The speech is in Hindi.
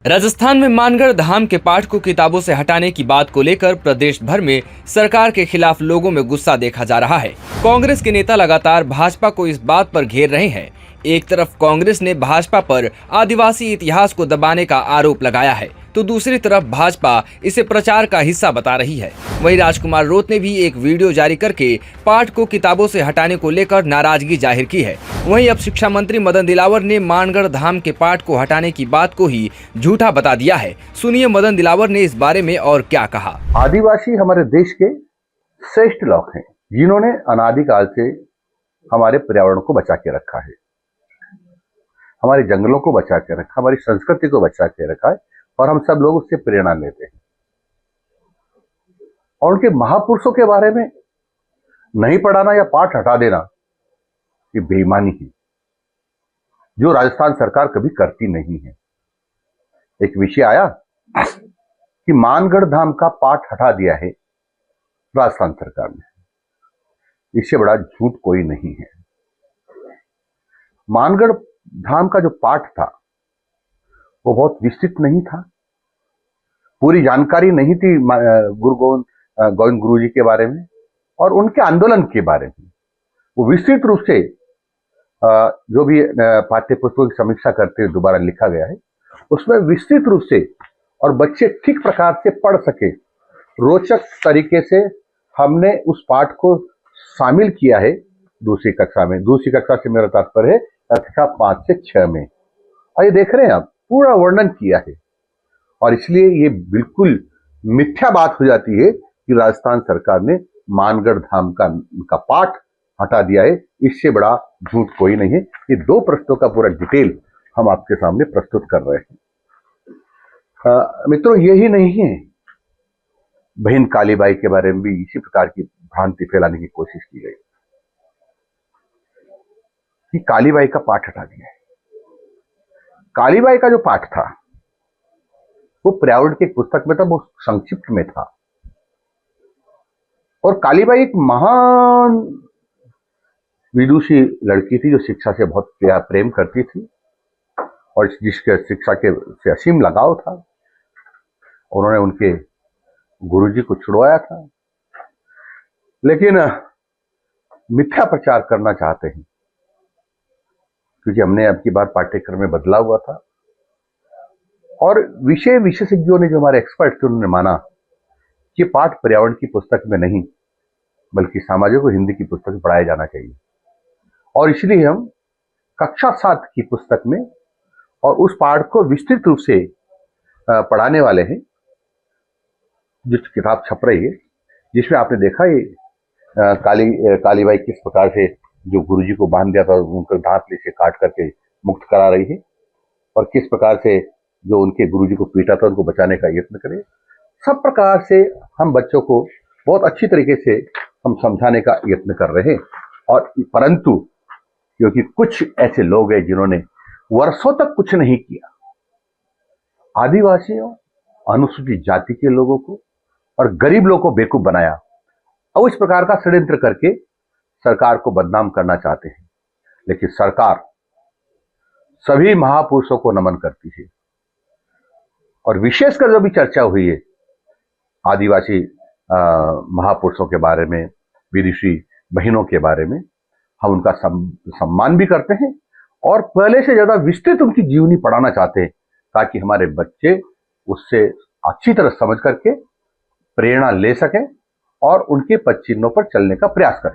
राजस्थान में मानगढ़ धाम के पाठ को किताबों से हटाने की बात को लेकर प्रदेश भर में सरकार के खिलाफ लोगों में गुस्सा देखा जा रहा है। कांग्रेस के नेता लगातार भाजपा को इस बात पर घेर रहे हैं। एक तरफ कांग्रेस ने भाजपा पर आदिवासी इतिहास को दबाने का आरोप लगाया है, तो दूसरी तरफ भाजपा इसे प्रचार का हिस्सा बता रही है। वहीं राजकुमार रोत ने भी एक वीडियो जारी करके पाठ को किताबों से हटाने को लेकर नाराजगी जाहिर की है। वहीं अब शिक्षा मंत्री मदन दिलावर ने मानगढ़ धाम के पाठ को हटाने की बात को ही झूठा बता दिया है। सुनिए मदन दिलावर ने इस बारे में और क्या कहा। आदिवासी हमारे देश के श्रेष्ठ लोग हैं, जिन्होंने अनादिकाल से हमारे पर्यावरण को बचा के रखा है, हमारे जंगलों को बचा के रखा, हमारी संस्कृति को बचा के रखा है, और हम सब लोग उससे प्रेरणा लेते हैं। और उनके महापुरुषों के बारे में नहीं पढ़ाना या पाठ हटा देना, ये बेईमानी है, जो राजस्थान सरकार कभी करती नहीं है। एक विषय आया कि मानगढ़ धाम का पाठ हटा दिया है राजस्थान सरकार ने, इससे बड़ा झूठ कोई नहीं है। मानगढ़ धाम का जो पाठ था वो बहुत विस्तृत नहीं था, पूरी जानकारी नहीं थी गुरु गोविंद गुरु जी के बारे में और उनके आंदोलन के बारे में। वो विस्तृत रूप से जो भी पाठ्य पुस्तकों की समीक्षा करते हुए दोबारा लिखा गया है, उसमें विस्तृत रूप से और बच्चे ठीक प्रकार से पढ़ सके, रोचक तरीके से हमने उस पाठ को शामिल किया है दूसरी कक्षा में। दूसरी कक्षा से मेरा तात्पर्य है कक्षा 5 से 6 में। और ये देख रहे हैं आप, पूरा वर्णन किया है। और इसलिए ये बिल्कुल मिथ्या बात हो जाती है कि राजस्थान सरकार ने मानगढ़ धाम का पाठ हटा दिया है। इससे बड़ा झूठ कोई नहीं है। ये 2 प्रश्नों का पूरा डिटेल हम आपके सामने प्रस्तुत कर रहे हैं। मित्रों, यही नहीं है, बहन कालीबाई के बारे में भी इसी प्रकार की भ्रांति फैलाने की कोशिश की गई कि कालीबाई का पाठ हटा दिया है। कालीबाई का जो पाठ था वो पर्यावरण की पुस्तक में था, वो संक्षिप्त में था। और कालीबाई एक महान विदुषी लड़की थी जो शिक्षा से बहुत प्रेम करती थी और जिसके शिक्षा के से असीम लगाव था। उन्होंने उनके गुरुजी को छुड़वाया था, लेकिन मिथ्या प्रचार करना चाहते हैं, क्योंकि हमने अब की बार पाठ्यक्रम में बदला हुआ था और विषय विशेषज्ञों ने, जो हमारे एक्सपर्ट थे, उन्होंने माना कि पाठ पर्यावरण की पुस्तक में नहीं बल्कि सामाजिक और हिंदी की पुस्तक में पढ़ाया जाना चाहिए। और इसलिए हम कक्षा 7 की पुस्तक में और उस पाठ को विस्तृत रूप से पढ़ाने वाले हैं, जो किताब छप रही है, जिसमें आपने देखा ये कालीबाई किस प्रकार से जो गुरुजी को बांध दिया था उनको दांत से काट करके मुक्त करा रही है, और किस प्रकार से जो उनके गुरुजी को पीटा था उनको बचाने का यत्न करे। सब प्रकार से हम बच्चों को बहुत अच्छी तरीके से हम समझाने का यत्न कर रहे हैं। और परंतु क्योंकि कुछ ऐसे लोग हैं जिन्होंने वर्षों तक कुछ नहीं किया, आदिवासियों, अनुसूचित जाति के लोगों को और गरीब लोगों को बेवकूफ बनाया, और इस प्रकार का षड्यंत्र करके सरकार को बदनाम करना चाहते हैं। लेकिन सरकार सभी महापुरुषों को नमन करती है, और विशेषकर जो भी चर्चा हुई है आदिवासी महापुरुषों के बारे में, विदुषी बहनों के बारे में, हम उनका सम्मान भी करते हैं और पहले से ज्यादा विस्तृत उनकी जीवनी पढ़ाना चाहते हैं, ताकि हमारे बच्चे उससे अच्छी तरह समझ करके प्रेरणा ले सकें और उनके पद चिन्हों पर चलने का प्रयास करें।